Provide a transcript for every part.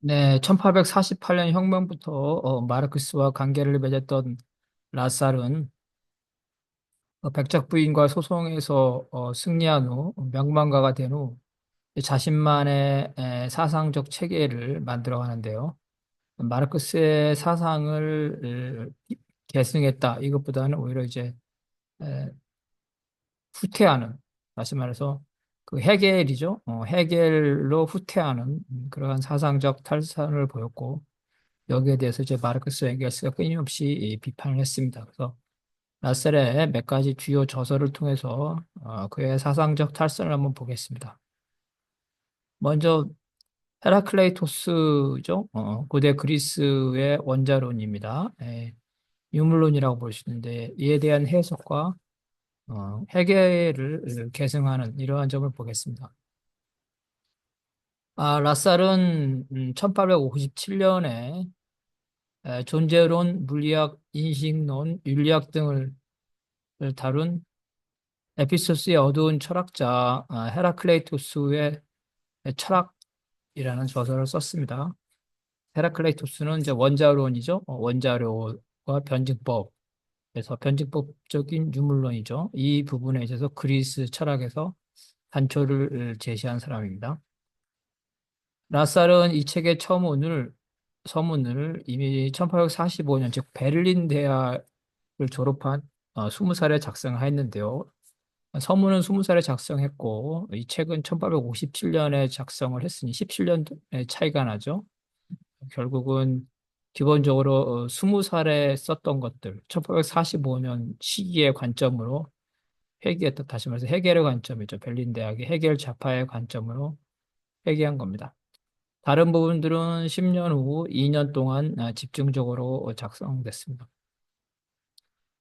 네, 1848년 혁명부터 마르크스와 관계를 맺었던 라살은 백작 부인과 소송에서 승리한 후 명망가가 된 후 자신만의 사상적 체계를 만들어 가는데요. 마르크스의 사상을 계승했다. 이것보다는 오히려 이제 에, 후퇴하는, 다시 말해서 그 헤겔이죠. 헤겔로 후퇴하는 그러한 사상적 탈선을 보였고, 여기에 대해서 이제 마르크스 엥겔스가 끊임없이 비판을 했습니다. 그래서 라셀의 몇 가지 주요 저서를 통해서 그의 사상적 탈선을 한번 보겠습니다. 먼저 헤라클레이토스죠. 고대 그리스의 원자론입니다. 유물론이라고 볼 수 있는데 이에 대한 해석과 해결을 계승하는 이러한 점을 보겠습니다. 라살은 1857년에 존재론, 물리학, 인식론, 윤리학 등을 다룬 에피소스의 어두운 철학자 헤라클레이토스의 철학이라는 저서를 썼습니다. 헤라클레이토스는 이제 원자론이죠. 원자료와 변증법, 그래서 변증법적인 유물론이죠. 이 부분에 있어서 그리스 철학에서 단초를 제시한 사람입니다. 라살은 이 책의 서문을 이미 1845년, 즉 베를린 대학을 졸업한 20살에 작성했는데요. 서문은 20살에 작성했고, 이 책은 1857년에 작성을 했으니 17년의 차이가 나죠. 결국은 기본적으로 20살에 썼던 것들, 1845년 시기의 관점으로 회귀했다. 다시 말해서 해결의 관점이죠. 베를린 대학의 해결 좌파의 관점으로 회귀한 겁니다. 다른 부분들은 10년 후 2년 동안 집중적으로 작성됐습니다.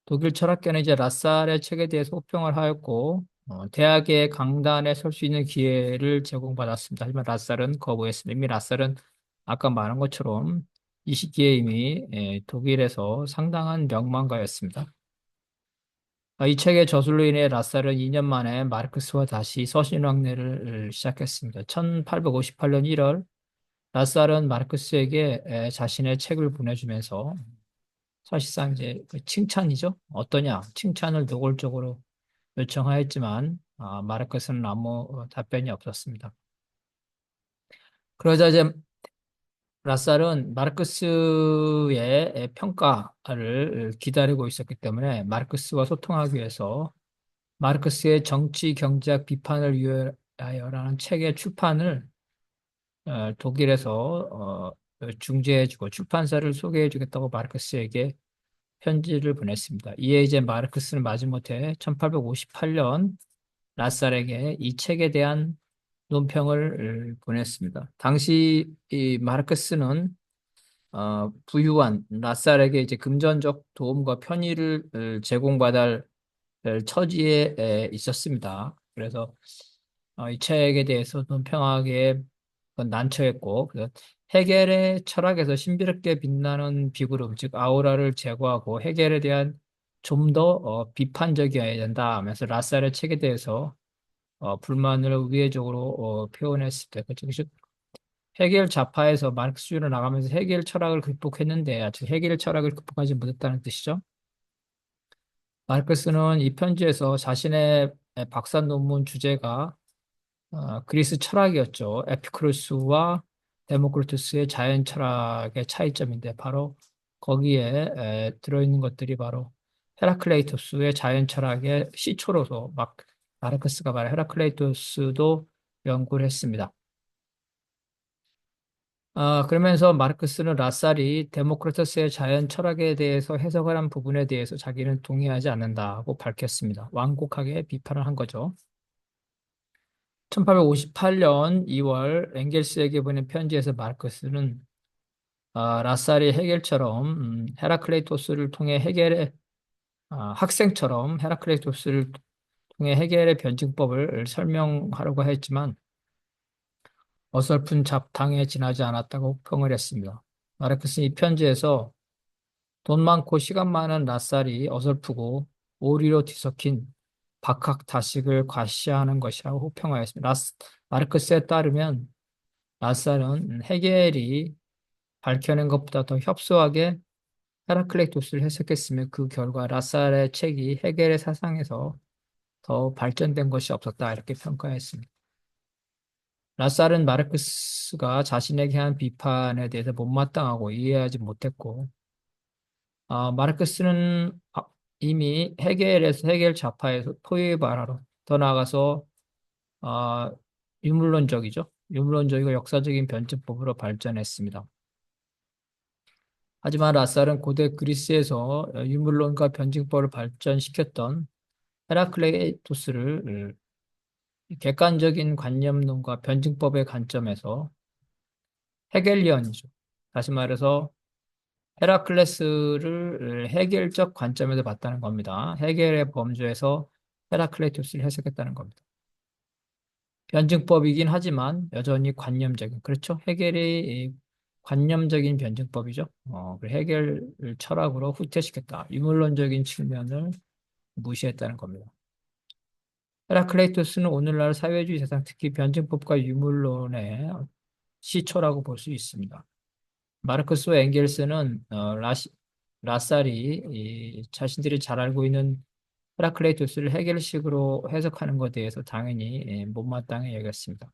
독일 철학계는 이제 라살의 책에 대해서 호평을 하였고, 대학의 강단에 설 수 있는 기회를 제공받았습니다. 하지만 라살은 거부했습니다. 이미 라살은 아까 말한 것처럼 이 시기에 이미 독일에서 상당한 명망가였습니다. 이 책의 저술로 인해 라살은 2년 만에 마르크스와 다시 서신왕래를 시작했습니다. 1858년 1월 라살은 마르크스에게 자신의 책을 보내주면서 사실상 이제 그 칭찬이죠. 어떠냐? 칭찬을 노골적으로 요청하였지만 마르크스는 아무 답변이 없었습니다. 그러자 이제 라살은 마르크스의 평가를 기다리고 있었기 때문에 마르크스와 소통하기 위해서 마르크스의 정치 경제학 비판을 위하여라는 책의 출판을 독일에서 중재해주고 출판사를 소개해주겠다고 마르크스에게 편지를 보냈습니다. 이에 이제 마르크스는 마지못해 1858년 라살에게 이 책에 대한 논평을 보냈습니다. 당시 이 마르크스는 부유한 라살에게 이제 금전적 도움과 편의를 제공받을 처지에 있었습니다. 그래서 이 책에 대해서 논평하기에 난처했고, 그래서 헤겔의 철학에서 신비롭게 빛나는 비구름, 즉 아우라를 제거하고 헤겔에 대한 좀 더 비판적이어야 된다 하면서 라살의 책에 대해서 불만을 우회적으로 표현했을 때, 즉 헤겔 좌파에서 마르크스주의로 나가면서 헤겔 철학을 극복했는데 아직 헤겔 철학을 극복하지 못했다는 뜻이죠. 마르크스는 이 편지에서 자신의 박사 논문 주제가 그리스 철학이었죠. 에피쿠로스와 데모크리투스의 자연 철학의 차이점인데 바로 거기에 들어있는 것들이 바로 헤라클레이토스의 자연 철학의 시초로서 막 마르크스가 말한 헤라클레이토스도 연구를 했습니다. 그러면서 마르크스는 라살이 데모크리투스의 자연 철학에 대해서 해석을 한 부분에 대해서 자기는 동의하지 않는다고 밝혔습니다. 완곡하게 비판을 한 거죠. 1858년 2월 엥겔스에게 보낸 편지에서 마르크스는 라살이 헤겔처럼 헤라클레이토스를 통해 헤겔의 학생처럼 헤라클레이토스를 통해 헤겔의 변증법을 설명하려고 했지만 어설픈 잡탕에 지나지 않았다고 평을 했습니다. 마르크스는 이 편지에서 돈 많고 시간 많은 라살이 어설프고 오리로 뒤섞인 박학다식을 과시하는 것이라고 호평하였습니다. 마르크스에 따르면 라살은 헤겔이 밝혀낸 것보다 더 협소하게 헤라클레이토스를 해석했으며 그 결과 라살의 책이 헤겔의 사상에서 더 발전된 것이 없었다 이렇게 평가했습니다. 라살은 마르크스가 자신에게 한 비판에 대해서 못마땅하고 이해하지 못했고 마르크스는 이미 헤겔 좌파에서 포위발화로 더 나아가서 아, 유물론적이죠. 유물론적이고 역사적인 변증법으로 발전했습니다. 하지만 라살은 고대 그리스에서 유물론과 변증법을 발전시켰던 헤라클레이토스를 객관적인 관념론과 변증법의 관점에서 헤겔리언이죠. 다시 말해서 헤라클레스를 헤겔적 관점에서 봤다는 겁니다. 헤겔의 범주에서 헤라클레이토스를 해석했다는 겁니다. 변증법이긴 하지만 여전히 관념적인, 그렇죠? 헤겔이 관념적인 변증법이죠. 헤겔 철학으로 후퇴시켰다. 유물론적인 측면을 무시했다는 겁니다. 헤라클레이토스는 오늘날 사회주의 세상, 특히 변증법과 유물론의 시초라고 볼 수 있습니다. 마르크스와 엥겔스는 라살이 자신들이 잘 알고 있는 헤라클레이토스를 헤겔식으로 해석하는 것에 대해서 당연히 못마땅해 여겼습니다.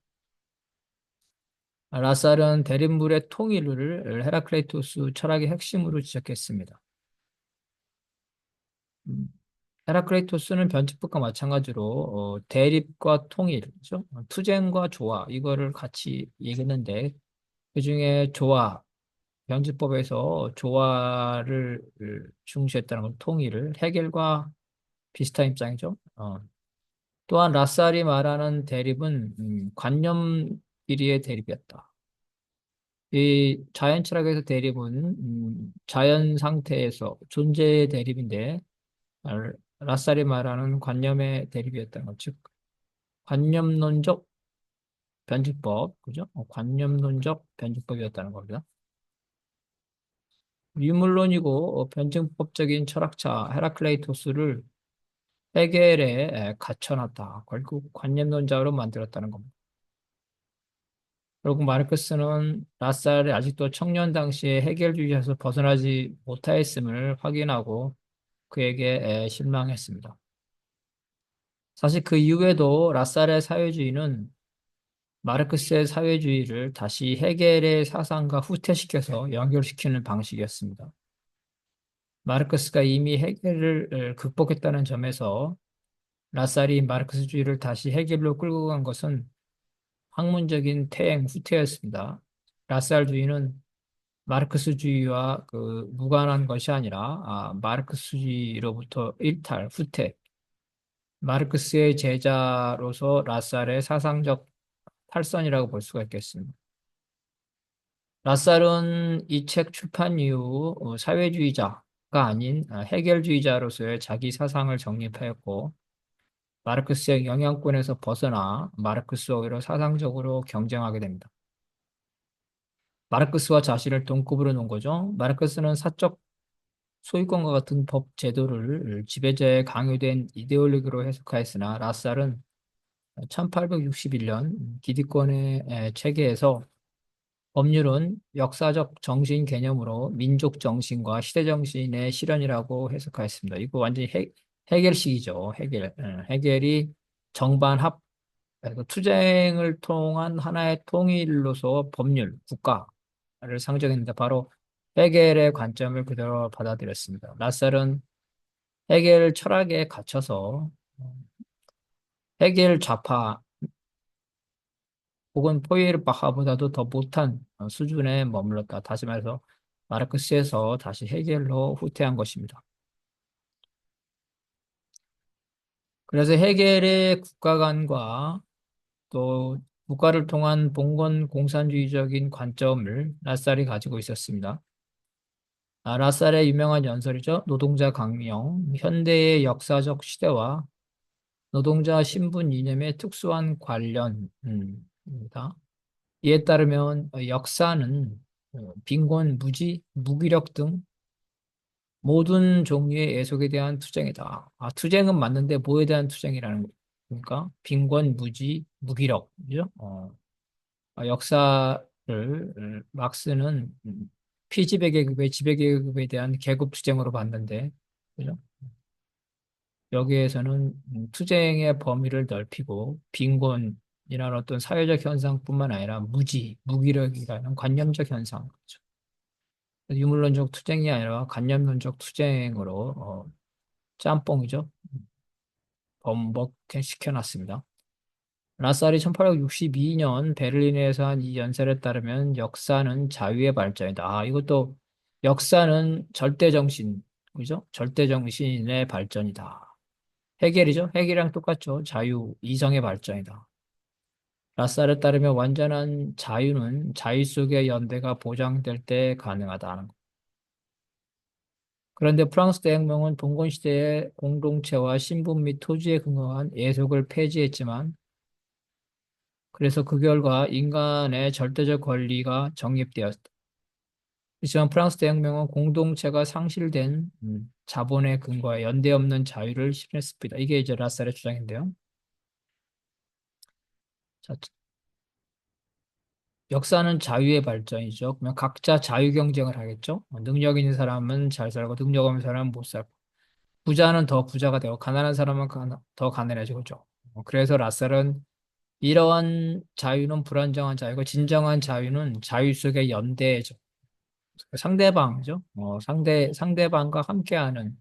라살은 대립물의 통일을 헤라클레이토스 철학의 핵심으로 지적했습니다. 음, 헤라클레이토스는 변칙법과 마찬가지로 대립과 통일, 그죠? 투쟁과 조화 이거를 같이 얘기했는데 그중에 조화, 변칙법에서 조화를 중시했다는 건 통일을 헤겔과 비슷한 입장이죠. 또한 라살이 말하는 대립은 관념끼리의 대립이었다. 이 자연 철학에서 대립은 자연 상태에서 존재의 대립인데 라살이 말하는 관념의 대립이었다는 것, 즉 관념론적 변증법, 그죠? 관념론적 변증법이었다는 겁니다. 유물론이고 변증법적인 철학자 헤라클레이토스를 헤겔에 갖춰놨다. 결국 관념론자로 만들었다는 겁니다. 결국 마르크스는 라살이 아직도 청년 당시에 헤겔주의에서 벗어나지 못하였음을 확인하고 그에게 실망했습니다. 사실 그 이후에도 라살의 사회주의는 마르크스의 사회주의를 다시 헤겔의 사상과 후퇴시켜서 연결시키는 방식이었습니다. 마르크스가 이미 헤겔을 극복했다는 점에서 라살이 마르크스주의를 다시 헤겔로 끌고 간 것은 학문적인 퇴행, 후퇴였습니다. 라살주의는 마르크스주의와 무관한 것이 아니라 마르크스주의로부터 일탈, 후퇴, 마르크스의 제자로서 라살의 사상적 탈선이라고 볼 수가 있겠습니다. 라살은 이 책 출판 이후 사회주의자가 아닌 헤겔주의자로서의 자기 사상을 정립하였고 마르크스의 영향권에서 벗어나 마르크스와 오히려 사상적으로 경쟁하게 됩니다. 마르크스와 자신을 동급으로 놓은 거죠. 마르크스는 사적 소유권과 같은 법 제도를 지배자의 강요된 이데올로기로 해석하였으나 라살은 1861년 기득권의 체계에서 법률은 역사적 정신 개념으로 민족 정신과 시대 정신의 실현이라고 해석하였습니다. 이거 완전히 헤겔식이죠. 헤겔이 정반합, 투쟁을 통한 하나의 통일로서 법률, 국가를 상정했는데 바로 헤겔의 관점을 그대로 받아들였습니다. 라셀은 헤겔 철학에 갇혀서 헤겔 좌파 혹은 포이에르바하보다도 더 못한 수준에 머물렀다. 다시 말해서 마르크스에서 다시 헤겔로 후퇴한 것입니다. 그래서 헤겔의 국가관과 또 국가를 통한 봉건 공산주의적인 관점을 라살이 가지고 있었습니다. 라살의 유명한 연설이죠. 노동자 강령, 현대의 역사적 시대와 노동자 신분 이념의 특수한 관련입니다. 이에 따르면 역사는 빈곤, 무지, 무기력 등 모든 종류의 애속에 대한 투쟁이다. 투쟁은 맞는데 뭐에 대한 투쟁이라는 겁니까? 빈곤, 무지, 무기력, 그죠? 역사를 막스는 피지배계급의 지배계급에 대한 계급 투쟁으로 봤는데, 그죠? 여기에서는 투쟁의 범위를 넓히고 빈곤이라는 어떤 사회적 현상뿐만 아니라 무기력이라는 관념적 현상, 그죠? 유물론적 투쟁이 아니라 관념론적 투쟁으로 짬뽕이죠. 범벅 시켜놨습니다. 라살이 1862년 베를린에서 한 이 연설에 따르면 역사는 자유의 발전이다. 이것도 역사는 절대정신, 그죠? 절대정신의 발전이다. 해겔이죠? 해겔이랑 똑같죠. 자유, 이성의 발전이다. 라살에 따르면 완전한 자유는 자유 속의 연대가 보장될 때 가능하다는 것. 그런데 프랑스 대혁명은 봉건 시대의 공동체와 신분 및 토지에 근거한 예속을 폐지했지만 그래서 그 결과 인간의 절대적 권리가 정립되었다. 하지만 프랑스 대혁명은 공동체가 상실된 자본의 근거에 연대 없는 자유를 실현했습니다. 이게 이제 라살의 주장인데요. 자, 역사는 자유의 발전이죠. 그러면 각자 자유 경쟁을 하겠죠. 능력 있는 사람은 잘 살고 능력 없는 사람은 못 살고 부자는 더 부자가 되고 가난한 사람은 더 가난해지고 그죠. 그래서 라셀은 이러한 자유는 불안정한 자유고 진정한 자유는 자유 속의 연대죠. 상대방이죠. 상대방과 함께하는.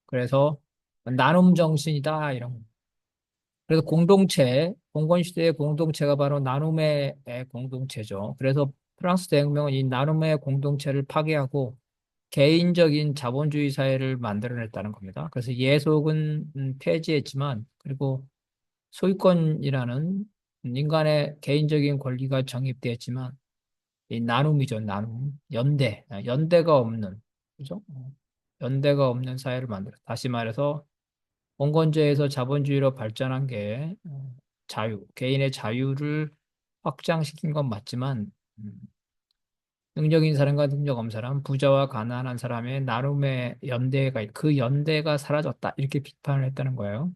그래서 나눔 정신이다 이런 거. 그래서 공건 시대의 공동체가 바로 나눔의 공동체죠. 그래서 프랑스 대혁명은 이 나눔의 공동체를 파괴하고 개인적인 자본주의 사회를 만들어냈다는 겁니다. 그래서 예속은 폐지했지만, 그리고 소유권이라는 인간의 개인적인 권리가 정립되었지만, 이 나눔이죠, 나눔. 연대가 없는, 그죠? 연대가 없는 사회를 만들어. 다시 말해서, 공건제에서 자본주의로 발전한 게 개인의 자유를 확장시킨 건 맞지만, 음, 능력 있는 사람과 능력 없는 사람, 부자와 가난한 사람의 나름의 그 연대가 사라졌다. 이렇게 비판을 했다는 거예요.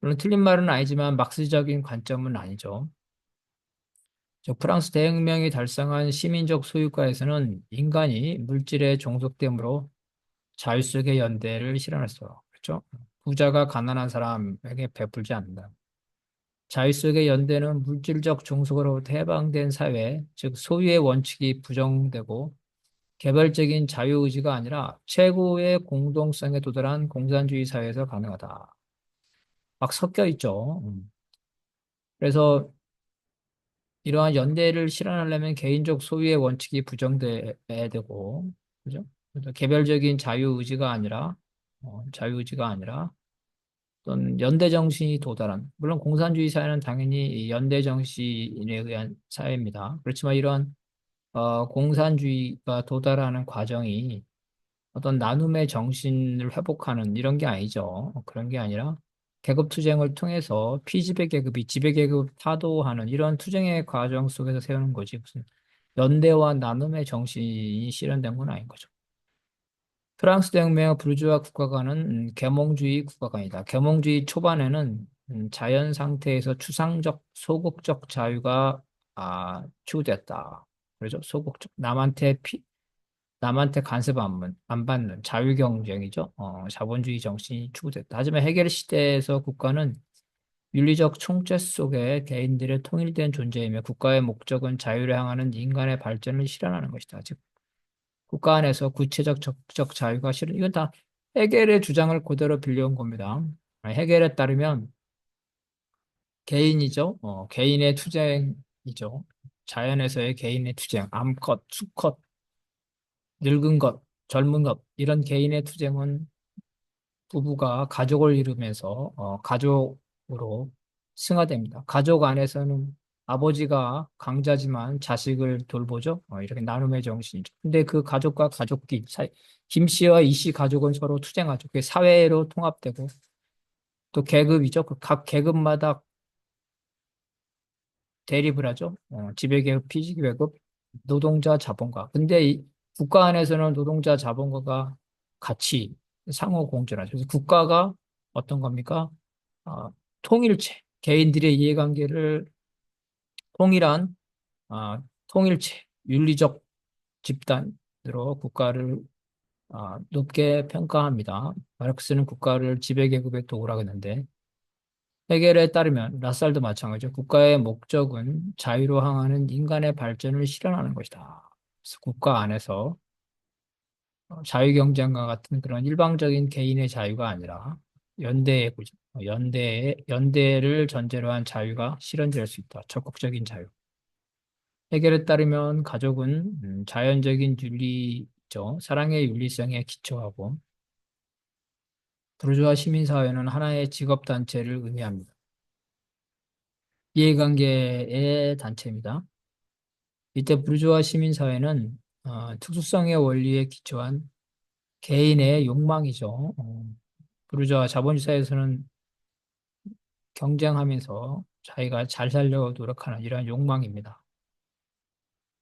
물론 틀린 말은 아니지만 막스적인 관점은 아니죠. 프랑스 대혁명이 달성한 시민적 소유가에서는 인간이 물질의 종속됨으로 자유 속의 연대를 실현했어요. 그렇죠? 부자가 가난한 사람에게 베풀지 않는다. 자유 속의 연대는 물질적 종속으로부터 해방된 사회, 즉 소유의 원칙이 부정되고 개별적인 자유의지가 아니라 최고의 공동성에 도달한 공산주의 사회에서 가능하다. 막 섞여 있죠. 그래서 이러한 연대를 실현하려면 개인적 소유의 원칙이 부정돼야 되고, 그죠? 그래서 개별적인 자유의지가 아니라 어떤 연대 정신이 도달한, 물론 공산주의 사회는 당연히 이 연대 정신에 의한 사회입니다. 그렇지만 이러한 공산주의가 도달하는 과정이 어떤 나눔의 정신을 회복하는 이런 게 아니죠. 그런 게 아니라 계급 투쟁을 통해서 피지배 계급이 지배 계급 타도하는 이런 투쟁의 과정 속에서 세우는 거지. 무슨 연대와 나눔의 정신이 실현된 건 아닌 거죠. 프랑스 대혁명의 부르주아 국가관은 계몽주의 국가관이다. 계몽주의 초반에는 자연 상태에서 추상적 소극적 자유가 추구됐다. 그렇죠? 소극적 남한테 간섭 안 받는 자유 경쟁이죠. 자본주의 정신이 추구됐다. 하지만 해겔 시대에서 국가는 윤리적 총재 속에 개인들의 통일된 존재이며 국가의 목적은 자유를 향하는 인간의 발전을 실현하는 것이다. 즉 국가 안에서 구체적 적극적 자유가 실현. 이건 다 해겔의 주장을 그대로 빌려온 겁니다. 해겔에 따르면 개인이죠. 개인의 투쟁이죠. 자연에서의 개인의 투쟁, 암컷, 수컷, 늙은 것, 젊은 것, 이런 개인의 투쟁은 부부가 가족을 이루면서 가족으로 승화됩니다. 가족 안에서는 아버지가 강자지만 자식을 돌보죠. 이렇게 나눔의 정신이죠. 근데 그 가족과 가족끼리, 김 씨와 이 씨 가족은 서로 투쟁하죠. 그게 사회로 통합되고 또 계급이죠. 그 각 계급마다 대립을 하죠. 지배계급, 피지계급, 노동자, 자본가. 근데 이 국가 안에서는 노동자, 자본가가 같이 상호 공존하죠. 그래서 국가가 어떤 겁니까? 아, 통일체, 개인들의 이해관계를 통일한 통일체, 윤리적 집단으로 국가를 높게 평가합니다. 마르크스는 국가를 지배계급의 도구라고 했는데 헤겔에 따르면 라살도 마찬가지죠. 국가의 목적은 자유로 향하는 인간의 발전을 실현하는 것이다. 그래서 국가 안에서 자유경쟁과 같은 그런 일방적인 개인의 자유가 아니라 연대의 구조, 연대를 전제로 한 자유가 실현될 수 있다. 적극적인 자유. 해결에 따르면 가족은 자연적인 윤리죠. 사랑의 윤리성에 기초하고 부르주아 시민사회는 하나의 직업단체를 의미합니다. 이해관계의 단체입니다. 이때 부르주아 시민사회는 특수성의 원리에 기초한 개인의 욕망이죠. 부르주아 자본주의 사회에서는 경쟁하면서 자기가 잘 살려고 노력하는 이러한 욕망입니다.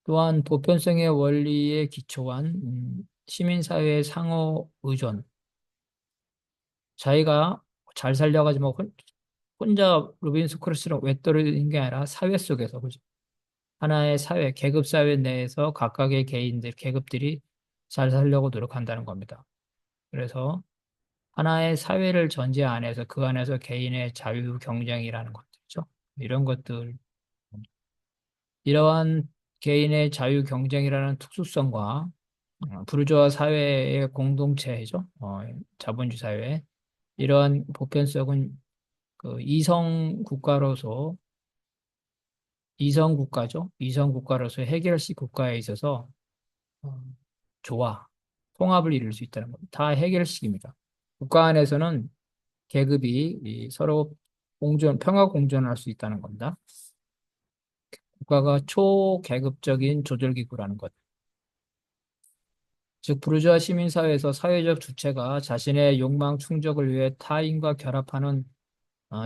또한 보편성의 원리에 기초한 시민사회의 상호 의존, 자기가 잘 살려가지고 혼자 루빈스 크루스로 외톨이인 게 아니라 사회 속에서 그죠? 하나의 사회, 계급 사회 내에서 각각의 개인들, 계급들이 잘 살려고 노력한다는 겁니다. 그래서 하나의 사회를 전제 안에서 그 안에서 개인의 자유 경쟁이라는 것들이죠. 이런 것들, 이러한 개인의 자유 경쟁이라는 특수성과 부르주아 사회의 공동체죠. 자본주의 사회. 이러한 보편성은 그 이성 국가죠. 이성 국가로서 해결식 국가에 있어서 어, 조화, 통합을 이룰 수 있다는 겁니다. 다 해결식입니다. 국가 안에서는 계급이 서로 평화 공존할 수 있다는 겁니다. 국가가 초계급적인 조절기구라는 것. 즉, 부르주아 시민사회에서 사회적 주체가 자신의 욕망 충족을 위해 타인과 결합하는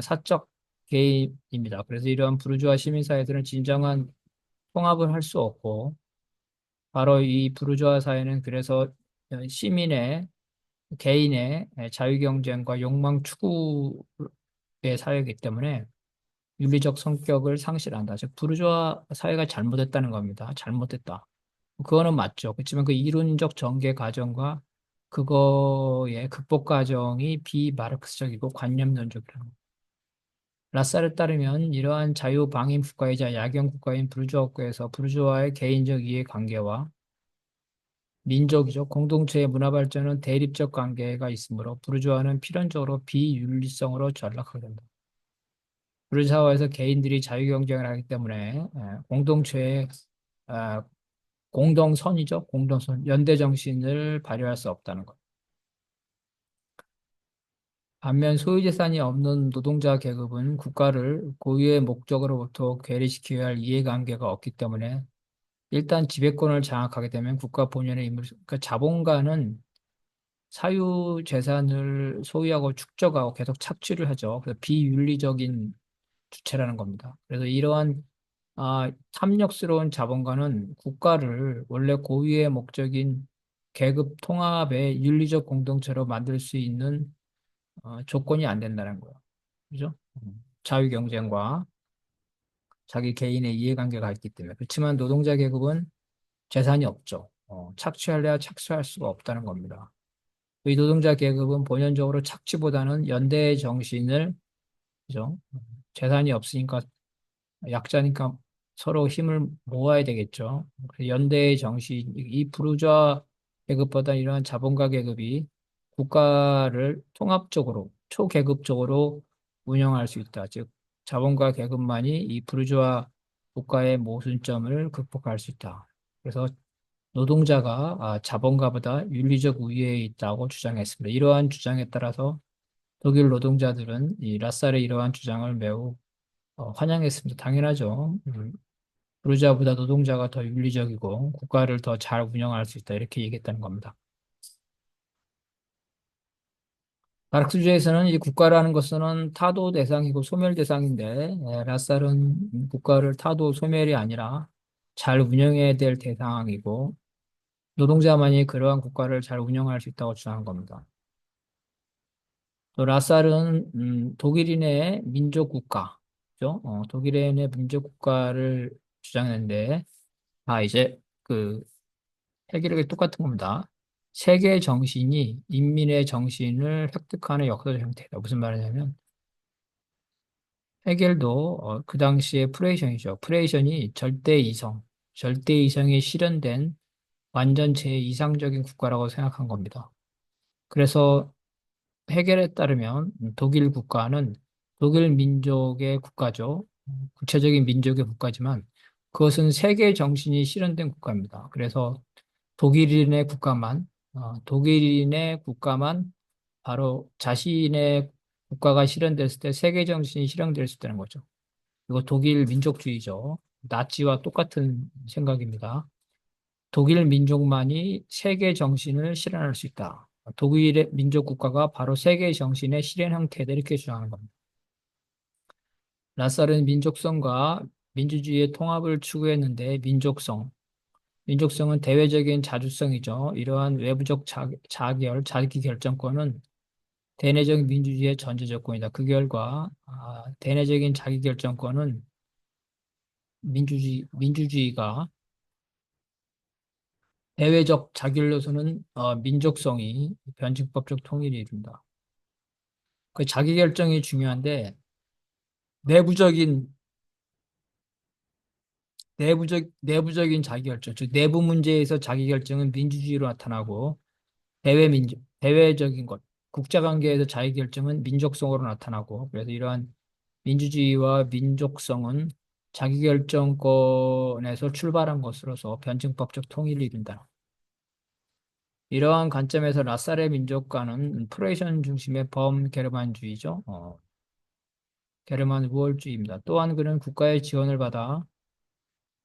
사적 개입입니다. 그래서 이러한 부르주아 시민사회들은 진정한 통합을 할 수 없고, 바로 이 부르주아 사회는 그래서 시민의 개인의 자유경쟁과 욕망 추구의 사회이기 때문에 윤리적 성격을 상실한다. 즉, 부르주아 사회가 잘못했다는 겁니다. 잘못됐다. 그거는 맞죠. 그렇지만 그 이론적 전개 과정과 그거의 극복 과정이 비마르크스적이고 관념론적이라는 겁니다. 라사를 따르면 이러한 자유방임 국가이자 야경 국가인 부르주아 국가에서 부르주아의 개인적 이해관계와 민족이죠. 공동체의 문화 발전은 대립적 관계가 있으므로 부르주아는 필연적으로 비윤리성으로 전락하게 된다. 부르주아에서 개인들이 자유 경쟁을 하기 때문에 공동체의 아, 공동선이죠. 공동선, 연대 정신을 발휘할 수 없다는 것. 반면 소유재산이 없는 노동자 계급은 국가를 고유의 목적으로부터 괴리시켜야 할 이해관계가 없기 때문에 일단 지배권을 장악하게 되면 국가 본연의 임무, 그러니까 자본가는 사유 재산을 소유하고 축적하고 계속 착취를 하죠. 그래서 비윤리적인 주체라는 겁니다. 그래서 이러한 탐욕스러운 자본가는 국가를 원래 고유의 목적인 계급 통합의 윤리적 공동체로 만들 수 있는 조건이 안 된다는 거예요. 그죠? 자유 경쟁과 자기 개인의 이해관계가 있기 때문에. 그렇지만 노동자 계급은 재산이 없죠. 착취할래야 착취할 수가 없다는 겁니다. 이 노동자 계급은 본연적으로 착취보다는 연대의 정신을, 그죠? 재산이 없으니까 약자니까 서로 힘을 모아야 되겠죠. 그래서 연대의 정신, 이 부르주아 계급보다 이러한 자본가 계급이 국가를 통합적으로, 초계급적으로 운영할 수 있다. 즉, 자본가 계급만이 이 부르주아 국가의 모순점을 극복할 수 있다. 그래서 노동자가 자본가보다 윤리적 우위에 있다고 주장했습니다. 이러한 주장에 따라서 독일 노동자들은 이 라살의 이러한 주장을 매우 환영했습니다. 당연하죠. 부르주아보다 노동자가 더 윤리적이고 국가를 더 잘 운영할 수 있다. 이렇게 얘기했다는 겁니다. 마르크스주의에서는 이 국가라는 것은 타도 대상이고 소멸 대상인데 라살은 국가를 타도 소멸이 아니라 잘 운영해야 될 대상이고 노동자만이 그러한 국가를 잘 운영할 수 있다고 주장한 겁니다. 또 라살은 독일인의 민족 국가, 독일의 민족 국가를 주장했는데, 이제 그 해결이 똑같은 겁니다. 세계 정신이 인민의 정신을 획득하는 역사적 형태다. 무슨 말이냐면, 해겔도 그 당시에 프레이션이죠. 프레이션이 절대 이성이 실현된 완전 제이상적인 국가라고 생각한 겁니다. 그래서 해겔에 따르면 독일 국가는 독일 민족의 국가죠. 구체적인 민족의 국가지만 그것은 세계 정신이 실현된 국가입니다. 그래서 독일인의 국가만 바로 자신의 국가가 실현됐을 때 세계 정신이 실현될 수 있다는 거죠. 이거 독일 민족주의죠. 나치와 똑같은 생각입니다. 독일 민족만이 세계 정신을 실현할 수 있다. 독일의 민족 국가가 바로 세계 정신의 실현 형태다 이렇게 주장하는 겁니다. 라살은 민족성과 민주주의의 통합을 추구했는데 민족성은 대외적인 자주성이죠. 이러한 외부적 자기 결정권은 대내적 민주주의의 전제 조건이다. 그 결과 대내적인 자기 결정권은 민주주의가 대외적 자결로서는 민족성이 변증법적 통일을 이룬다. 그 자기결정이 중요한데 내부적인 내부적인 자기결정, 즉 내부 문제에서 자기결정은 민주주의로 나타나고 대외적인 것, 국제관계에서 자기결정은 민족성으로 나타나고 그래서 이러한 민주주의와 민족성은 자기결정권에서 출발한 것으로서 변증법적 통일을 이룬다. 이러한 관점에서 라살의 민족과는 프로이션 중심의 범게르만주의죠. 게르만 우월주의입니다. 또한 그는 국가의 지원을 받아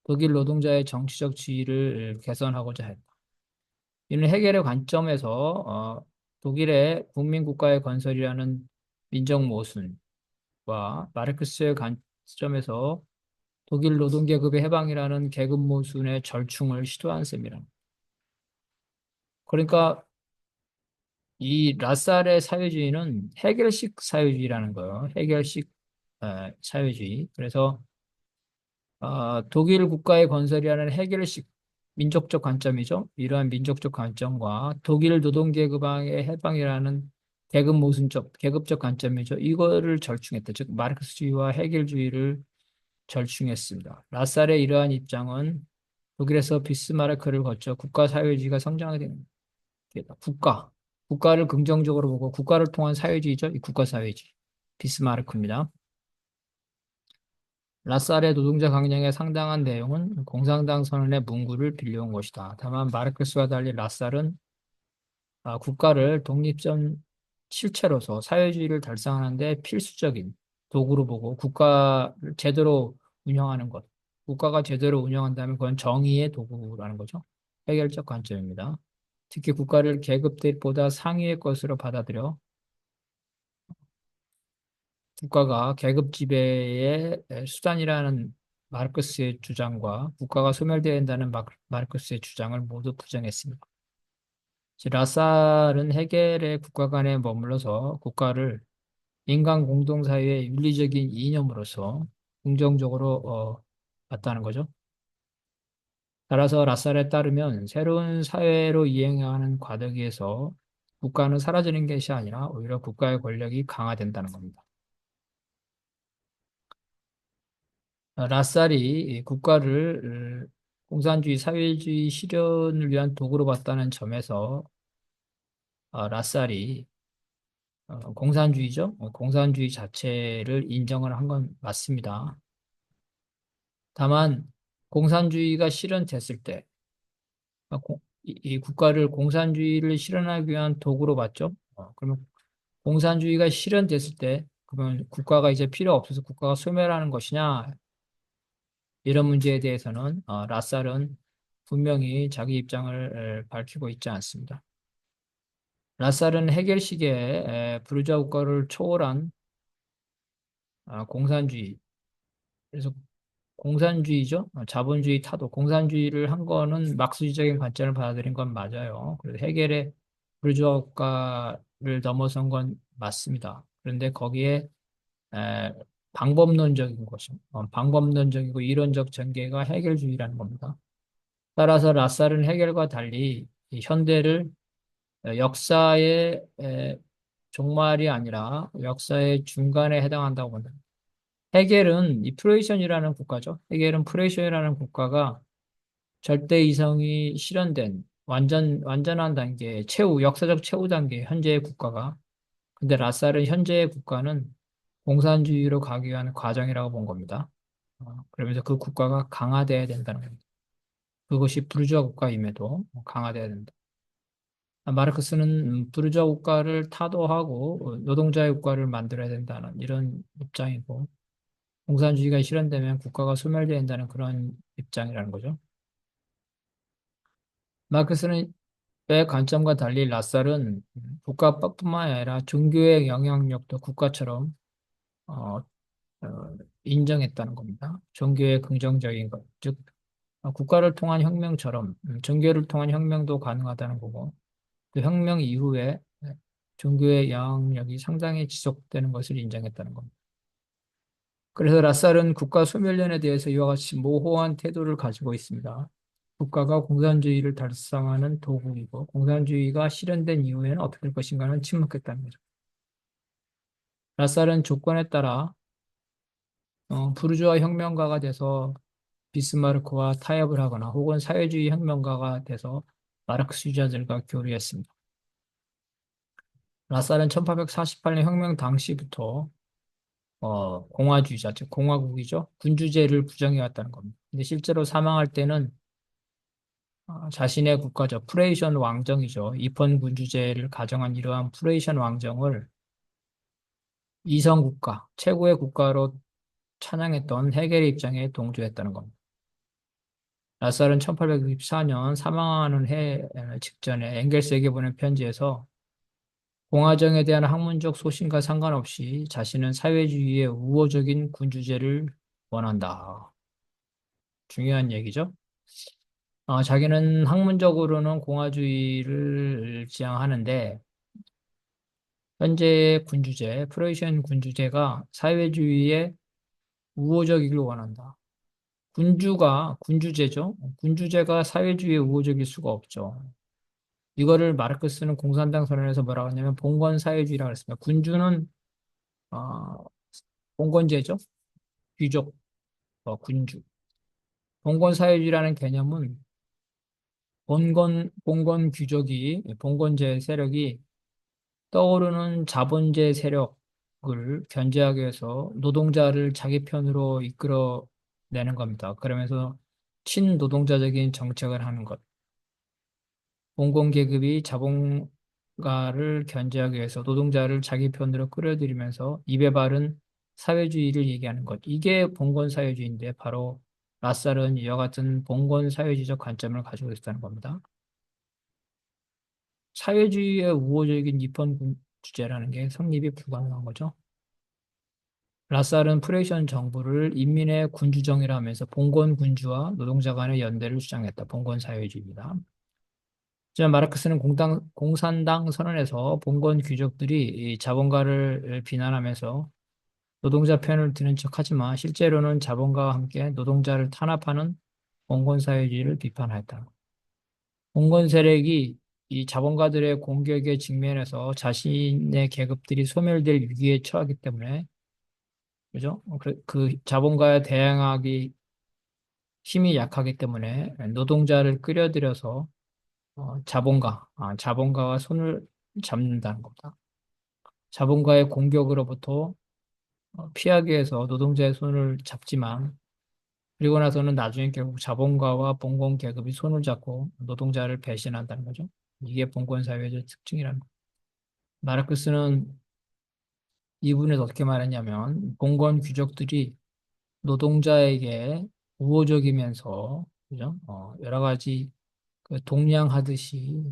독일 노동자의 정치적 지위를 개선하고자 했다. 이는 해겔의 관점에서 독일의 국민국가의 건설이라는 민족 모순과 마르크스의 관점에서 독일 노동계급의 해방이라는 계급 모순의 절충을 시도한 셈이라. 그러니까 이 라살의 사회주의는 해겔식 사회주의라는 거예요. 해겔식 사회주의. 그래서 독일 국가의 건설이라는 해겔식 민족적 관점이죠. 이러한 민족적 관점과 독일 노동계급의 해방이라는 계급적 관점이죠. 이거를 절충했다. 즉 마르크스주의와 해겔주의를 절충했습니다. 라살의 이러한 입장은 독일에서 비스마르크를 거쳐 국가사회주의가 성장하게 됩니다. 국가를 긍정적으로 보고 국가를 통한 사회주의죠. 이 국가사회주의. 비스마르크입니다. 라살의 노동자 강령의 상당한 내용은 공산당 선언의 문구를 빌려온 것이다. 다만 마르크스와 달리 라살은 국가를 독립적 실체로서 사회주의를 달성하는 데 필수적인 도구로 보고 국가를 제대로 운영하는 것. 국가가 제대로 운영한다면 그건 정의의 도구라는 거죠. 해결적 관점입니다. 특히 국가를 계급들보다 상위의 것으로 받아들여 국가가 계급 지배의 수단이라는 마르크스의 주장과 국가가 소멸되어야 한다는 마르크스의 주장을 모두 부정했습니다. 라살은 해겔의 국가 간에 머물러서 국가를 인간 공동사회의 윤리적인 이념으로서 긍정적으로 봤다는 거죠. 따라서 라살에 따르면 새로운 사회로 이행하는 과도기에서 국가는 사라지는 것이 아니라 오히려 국가의 권력이 강화된다는 겁니다. 라살이 국가를 공산주의, 사회주의 실현을 위한 도구로 봤다는 점에서 라살이 공산주의죠. 공산주의 자체를 인정을 한 건 맞습니다. 다만 공산주의가 실현됐을 때 이 국가를 공산주의를 실현하기 위한 도구로 봤죠. 그러면 공산주의가 실현됐을 때 그러면 국가가 이제 필요 없어서 국가가 소멸하는 것이냐 이런 문제에 대해서는 라살은 분명히 자기 입장을 밝히고 있지 않습니다. 라살은 해겔식의 부르주아 국가를 초월한 공산주의, 그래서 공산주의죠. 자본주의 타도, 공산주의를 한 거는 막스주의적인 관점을 받아들인 건 맞아요. 그래서 해겔의 부르주아 국가를 넘어선 건 맞습니다. 그런데 거기에 에, 방법론적인 거죠. 방법론적이고 이론적 전개가 해결주의라는 겁니다. 따라서 라살은 해결과 달리 이 현대를 역사의 종말이 아니라 역사의 중간에 해당한다고 본다. 해겔은 이 프로이션이라는 국가죠. 해겔은 프로이션이라는 국가가 절대 이성이 실현된 완전한 단계, 역사적 최후 단계, 현재의 국가가. 근데 라살은 현재의 국가는 공산주의로 가기 위한 과정이라고 본 겁니다. 그러면서 그 국가가 강화돼야 된다는 겁니다. 그것이 부르주아 국가임에도 강화돼야 된다. 마르크스는 부르주아 국가를 타도하고 노동자의 국가를 만들어야 된다는 이런 입장이고, 공산주의가 실현되면 국가가 소멸돼야 된다는 그런 입장이라는 거죠. 마르크스는 의 관점과 달리 라살은 국가뿐만 아니라 종교의 영향력도 국가처럼 어, 인정했다는 겁니다. 종교의 긍정적인 것, 즉 국가를 통한 혁명처럼 종교를 통한 혁명도 가능하다는 거고, 그 혁명 이후에 종교의 영향력이 상당히 지속되는 것을 인정했다는 겁니다. 그래서 라살은 국가 소멸론에 대해서 이와 같이 모호한 태도를 가지고 있습니다. 국가가 공산주의를 달성하는 도구이고 공산주의가 실현된 이후에는 어떻게 될 것인가는 침묵했다는 거죠. 라살은 조건에 따라 부르주아 혁명가가 돼서 비스마르크와 타협을 하거나 혹은 사회주의 혁명가가 돼서 마르크스주의자들과 교류했습니다. 라살은 1848년 혁명 당시부터 공화주의자, 즉 공화국이죠. 군주제를 부정해왔다는 겁니다. 근데 실제로 사망할 때는 자신의 국가죠. 프레이션 왕정이죠. 입헌 군주제를 가정한 이러한 프레이션 왕정을 이성국가, 최고의 국가로 찬양했던 헤겔의 입장에 동조했다는 겁니다. 라살은 1864년 사망하는 해 직전에 엥겔스에게 보낸 편지에서 공화정에 대한 학문적 소신과 상관없이 자신은 사회주의의 우호적인 군주제를 원한다. 중요한 얘기죠. 자기는 학문적으로는 공화주의를 지향하는데 현재의 군주제, 프로이센 군주제가 사회주의의 우호적이길 원한다. 군주제죠. 군주제가 사회주의의 우호적일 수가 없죠. 이거를 마르크스는 공산당 선언에서 뭐라고 하냐면 봉건 사회주의라고 했습니다. 군주는 어, 봉건제죠. 귀족, 군주. 봉건 사회주의라는 개념은 봉건제 세력이 떠오르는 자본제 세력을 견제하기 위해서 노동자를 자기 편으로 이끌어내는 겁니다. 그러면서 친노동자적인 정책을 하는 것. 공공계급이 자본가를 견제하기 위해서 노동자를 자기 편으로 끌어들이면서 입에 바른 사회주의를 얘기하는 것. 이게 봉건사회주의인데 바로 라살은 이와 같은 봉건사회주의적 관점을 가지고 있다는 겁니다. 사회주의의 우호적인 입헌 주제라는 게 성립이 불가능한 거죠. 라살은 프레이션 정부를 인민의 군주정이라 하면서 봉건 군주와 노동자 간의 연대를 주장했다. 봉건 사회주의입니다. 하지만 마르크스는 공산당 선언에서 봉건 귀족들이 이 자본가를 비난하면서 노동자 편을 드는 척하지만 실제로는 자본가와 함께 노동자를 탄압하는 봉건 사회주의를 비판하였다. 봉건 세력이 이 자본가들의 공격에 직면해서 자신의 계급들이 소멸될 위기에 처하기 때문에 그죠? 그 자본가에 대항하기 힘이 약하기 때문에 노동자를 끌어들여서 자본가와 손을 잡는다는 겁니다. 자본가의 공격으로부터 피하기 위해서 노동자의 손을 잡지만 그리고 나서는 나중에 결국 자본가와 봉건 계급이 손을 잡고 노동자를 배신한다는 거죠. 이게 봉건 사회의 특징이라는 거예요. 마르크스는 이 부분에서 어떻게 말했냐면 봉건 귀족들이 노동자에게 우호적이면서 그죠? 여러 가지 그 동량하듯이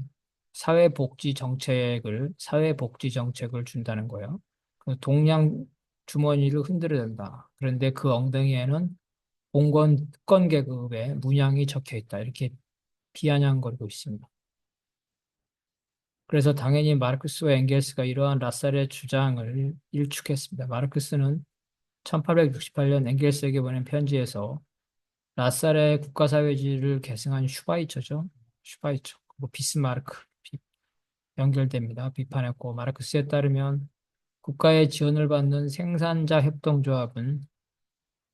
사회복지 정책을 준다는 거예요. 그 동량 주머니를 흔들어야 된다. 그런데 그 엉덩이에는 공건 특권 계급의 문양이 적혀 있다. 이렇게 비아냥거리고 있습니다. 그래서 당연히 마르크스와 엥겔스가 이러한 라살의 주장을 일축했습니다. 마르크스는 1868년 엥겔스에게 보낸 편지에서 라살의 국가사회주의를 계승한 슈바이처죠. 슈바이처, 뭐 비스마르크 연결됩니다. 비판했고 마르크스에 따르면 국가의 지원을 받는 생산자 협동조합은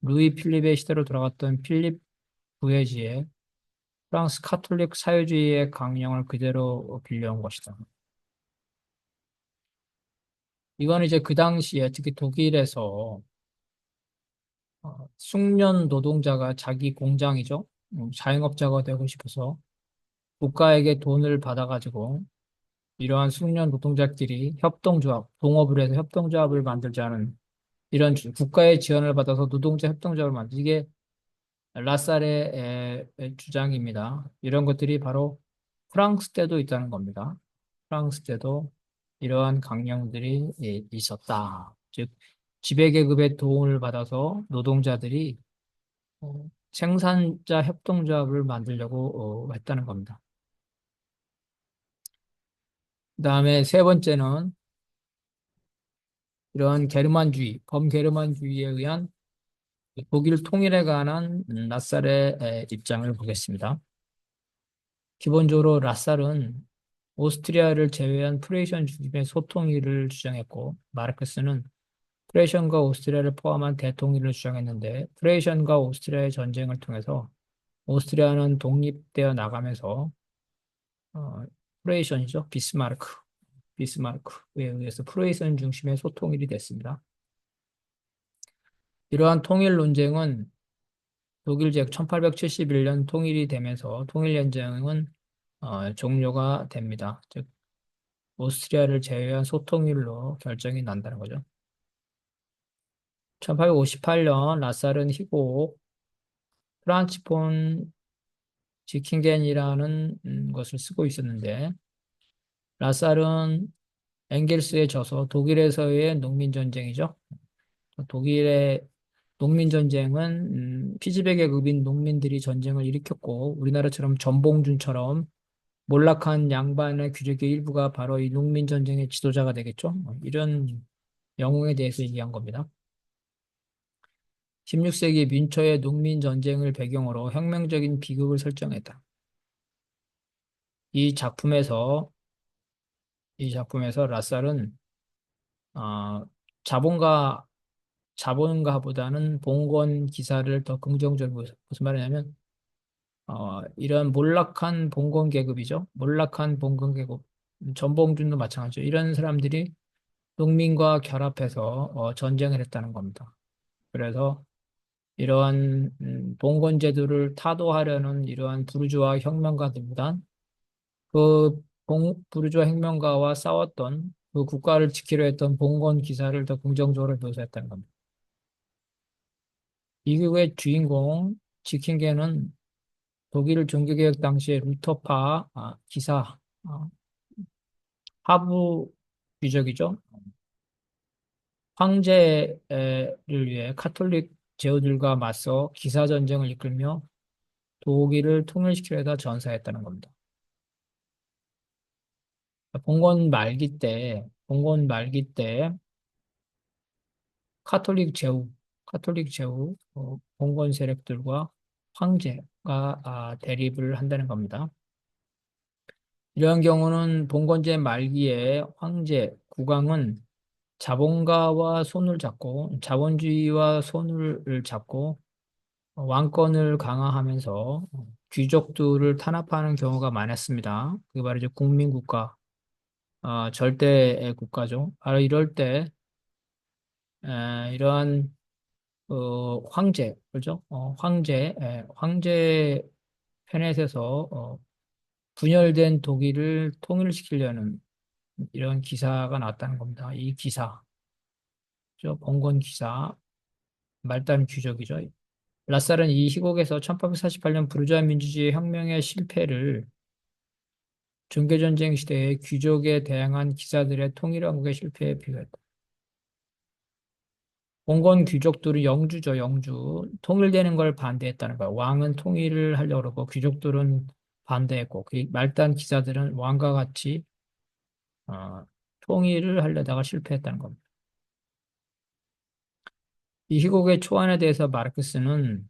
루이 필립의 시대로 돌아갔던 필립 부에지의 프랑스 카톨릭 사회주의의 강령을 그대로 빌려온 것이다. 이건 이제 그 당시에 특히 독일에서 숙련 노동자가 자기 공장이죠. 자영업자가 되고 싶어서 국가에게 돈을 받아가지고 이러한 숙련 노동자끼리 협동조합, 동업을 해서 협동조합을 만들자는 이런 국가의 지원을 받아서 노동자 협동조합을 만들 이게 라살의 주장입니다. 이런 것들이 바로 프랑스 때도 있다는 겁니다. 프랑스 때도 이러한 강령들이 있었다. 즉, 지배계급의 도움을 받아서 노동자들이 생산자 협동조합을 만들려고 했다는 겁니다. 그 다음에 세 번째는 이러한 게르만주의, 범게르만주의에 의한 독일 통일에 관한 라살의 입장을 보겠습니다. 기본적으로 라살은 오스트리아를 제외한 프레이션 중심의 소통일을 주장했고 마르크스는 프레이션과 오스트리아를 포함한 대통일을 주장했는데 프레이션과 오스트리아의 전쟁을 통해서 오스트리아는 독립되어 나가면서 어, 프레이션이죠. 비스마르크에 의해서 프레이션 중심의 소통일이 됐습니다. 이러한 통일 논쟁은 독일제 1871년 통일이 되면서 통일연쟁은 종료가 됩니다. 즉 오스트리아를 제외한 소통일로 결정이 난다는 거죠. 1858년 라살은 희곡 프란츠 폰 지킹겐이라는 것을 쓰고 있었는데 라살은 엥겔스에 져서 독일에서의 농민전쟁이죠. 독일의 농민전쟁은 피지배 계급인 농민들이 전쟁을 일으켰고 우리나라처럼 전봉준처럼 몰락한 양반의 귀족의 일부가 바로 이 농민전쟁의 지도자가 되겠죠. 이런 영웅에 대해서 얘기한 겁니다. 16세기 민초의 농민전쟁을 배경으로 혁명적인 비극을 설정했다. 이 작품에서 이 작품에서 라살은 어, 자본가 자본가보다는 봉건 기사를 더 긍정적으로 무슨 말이냐면 이런 몰락한 봉건 계급이죠. 몰락한 봉건 계급 전봉준도 마찬가지죠. 이런 사람들이 농민과 결합해서 전쟁을 했다는 겁니다. 그래서 이러한 봉건 제도를 타도하려는 이러한 부르주아 혁명가들보단 부르주아 혁명가와 싸웠던 그 국가를 지키려 했던 봉건 기사를 더 긍정적으로 묘사했다는 겁니다. 이극의 주인공 지킹게는 독일 종교개혁 당시의 루터파 기사 하부 귀족이죠. 황제를 위해 카톨릭 제후들과 맞서 기사 전쟁을 이끌며 독일을 통일시키려다 전사했다는 겁니다. 봉건 말기 때 카톨릭 제후 봉건 세력들과 황제가 대립을 한다는 겁니다. 이러한 경우는 봉건제 말기에 황제, 국왕은 자본가와 손을 잡고 자본주의와 손을 잡고 왕권을 강화하면서 귀족들을 탄압하는 경우가 많았습니다. 그게 바로 이제 국민국가, 절대의 국가죠. 바로 이럴 때 이러한 황제, 그죠? 황제 편에 서서 분열된 독일을 통일시키려는 이런 기사가 나왔다는 겁니다. 이 기사, 봉건 기사, 말단 귀족이죠. 라살은 이 희곡에서 1848년 부르주아 민주주의 혁명의 실패를 종교전쟁 시대의 귀족에 대항한 기사들의 통일왕국의 실패에 비유했다. 봉건 귀족들은 영주죠, 영주. 통일되는 걸 반대했다는 거야. 왕은 통일을 하려고 그러고 귀족들은 반대했고 그 말단 기사들은 왕과 같이 통일을 하려다가 실패했다는 겁니다. 이 희곡의 초안에 대해서 마르크스는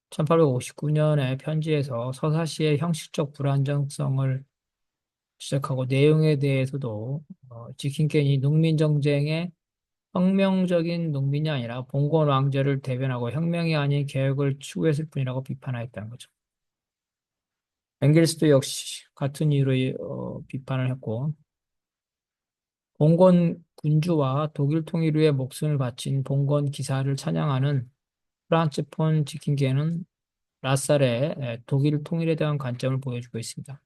1859년에 편지에서 서사시의 형식적 불안정성을 지적하고 내용에 대해서도 지킨겐이 농민정쟁의 혁명적인 농민이 아니라 봉건 왕조를 대변하고 혁명이 아닌 개혁을 추구했을 뿐이라고 비판하였다는 거죠. 엥겔스도 역시 같은 이유로 비판을 했고 봉건 군주와 독일 통일 후에 목숨을 바친 봉건 기사를 찬양하는 프란츠 폰 지킨겐은 라살의 독일 통일에 대한 관점을 보여주고 있습니다.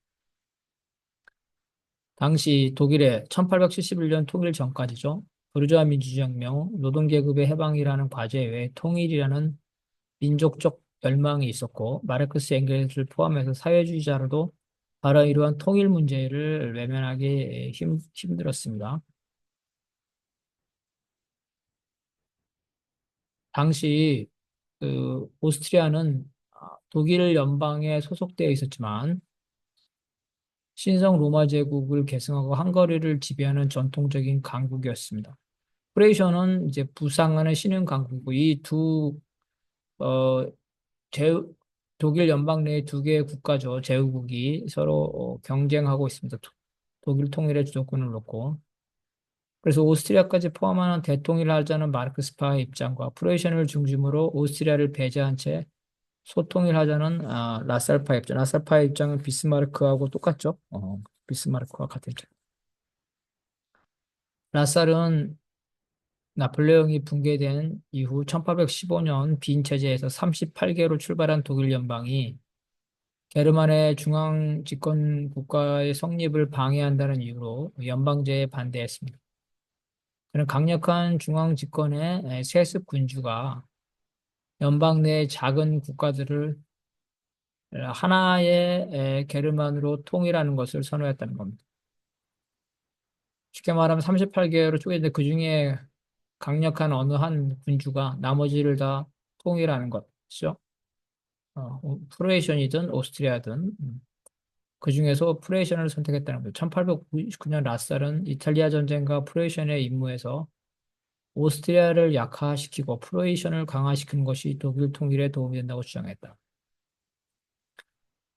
당시 독일의 1871년 통일 전까지죠. 부르주아 민주혁명, 노동계급의 해방이라는 과제 외에 통일이라는 민족적 열망이 있었고 마르크스 엥겔스를 포함해서 사회주의자로도 바로 이러한 통일 문제를 외면하기 힘들었습니다. 당시 오스트리아는 독일 연방에 소속되어 있었지만 신성 로마 제국을 계승하고 헝가리를 지배하는 전통적인 강국이었습니다. 크로에이시아는 이제 부상하는 신흥 강국이고 이두 어, 제후, 독일 연방 내의 두 개의 국가죠. 제후국이 서로 경쟁하고 있습니다. 독일 통일의 주도권을 놓고. 그래서 오스트리아까지 포함하는 대통일을 하자는 마르크스파의 입장과 프로이센을 중심으로 오스트리아를 배제한 채 소통일하자는 라살파 입장. 라살파의 입장은 비스마르크하고 똑같죠. 비스마르크와 같은 입장. 라살은 나폴레옹이 붕괴된 이후 1815년 빈 체제에서 38개로 출발한 독일 연방이 게르만의 중앙 집권 국가의 성립을 방해한다는 이유로 연방제에 반대했습니다. 그는 강력한 중앙 집권의 세습 군주가 연방 내 작은 국가들을 하나의 게르만으로 통일하는 것을 선호했다는 겁니다. 쉽게 말하면 38개로 쪼개는데 그중에 강력한 어느 한 군주가 나머지를 다 통일하는 것이죠. 프로에이션이든 오스트리아든 그 중에서 프로에이션을 선택했다는 거죠. 1899년 라살은 이탈리아 전쟁과 프로에이션의 임무에서 오스트리아를 약화시키고 프로에이션을 강화시키는 것이 독일 통일에 도움이 된다고 주장했다.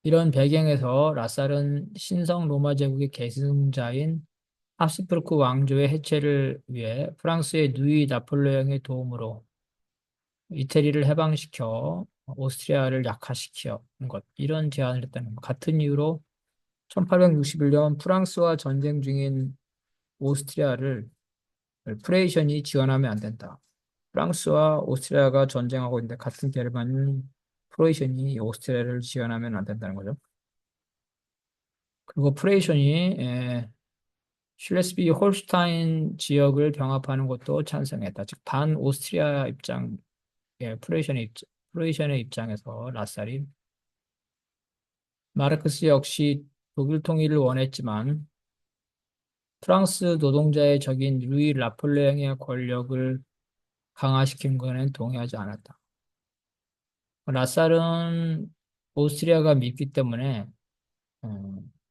이런 배경에서 라살은 신성 로마 제국의 계승자인 합스부르크 왕조의 해체를 위해 프랑스의 누이 나폴레옹의 도움으로 이태리를 해방시켜 오스트리아를 약화시키는 것 이런 제안을 했다는 것. 같은 이유로 1861년 프랑스와 전쟁 중인 오스트리아를 프레이션이 지원하면 안 된다. 프랑스와 오스트리아가 전쟁하고 있는데 같은 게르만인 프로이션이 오스트리아를 지원하면 안 된다는 거죠. 그리고 프레이션이 슐레스비 홀슈타인 지역을 병합하는 것도 찬성했다. 즉, 반 오스트리아 입장, 프로이션의 입장에서 라살이 마르크스 역시 독일 통일을 원했지만 프랑스 노동자의 적인 루이 라폴레옹의 권력을 강화시킨 것에는 동의하지 않았다. 라살은 오스트리아가 믿기 때문에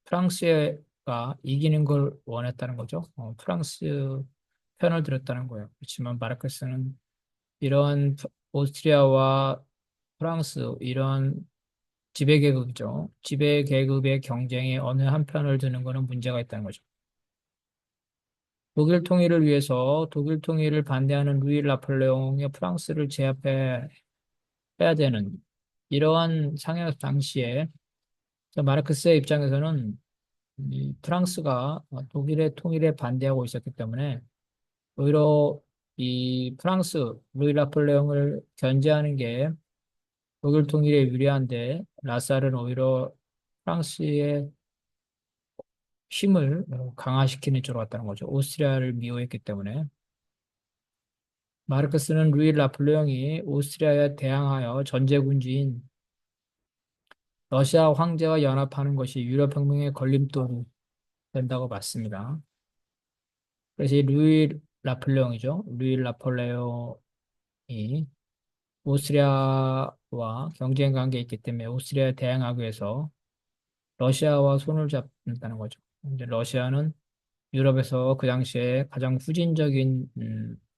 프랑스가 이기는 걸 원했다는 거죠. 프랑스 편을 들었다는 거예요. 그렇지만 마르크스는 이러한 오스트리아와 프랑스 이런 지배계급이죠. 지배계급의 경쟁에 어느 한 편을 드는 것은 문제가 있다는 거죠. 독일 통일을 위해서 독일 통일을 반대하는 루이 라폴레옹의 프랑스를 제압해 해야 되는 이러한 상황 당시에 마르크스의 입장에서는 이 프랑스가 독일의 통일에 반대하고 있었기 때문에 오히려 이 프랑스 루이 나폴레옹을 견제하는 게 독일 통일에 유리한데 라살은 오히려 프랑스의 힘을 강화시키는 쪽으로 갔다는 거죠. 오스트리아를 미워했기 때문에 마르크스는 루이 나폴레옹이 오스트리아에 대항하여 전제군주인 러시아 황제와 연합하는 것이 유럽 혁명의 걸림돌이 된다고 봤습니다. 그래서 이 루이 라폴레옹이죠. 루이 라폴레옹이 오스트리아와 경쟁 관계에 있기 때문에 오스트리아에 대항하기 위해서 러시아와 손을 잡는다는 거죠. 이제 러시아는 유럽에서 그 당시에 가장 후진적인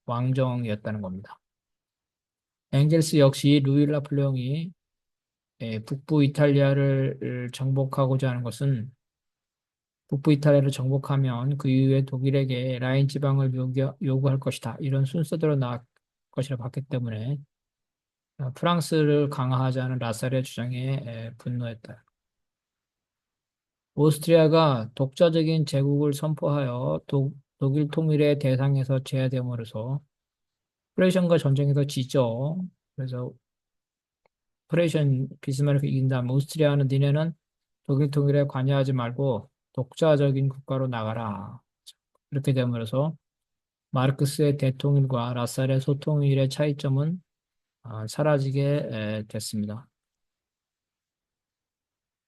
왕정이었다는 겁니다. 엥겔스 역시 루이 나폴레옹이 북부 이탈리아를 정복하고자 하는 것은 북부 이탈리아를 정복하면 그 이후에 독일에게 라인 지방을 요구할 것이다. 이런 순서대로 나갈 것이라 봤기 때문에 프랑스를 강화하자는 라사르의 주장에 분노했다. 오스트리아가 독자적인 제국을 선포하여 독일 통일의 대상에서 제외됨으로써 프레션과 전쟁에서 지죠. 그래서 프레션 비스마르크 이긴 다음 오스트리아는 니네는 독일 통일에 관여하지 말고 독자적인 국가로 나가라. 이렇게 됨으로써 마르크스의 대통일과 라사르의 소통일의 차이점은 사라지게 됐습니다.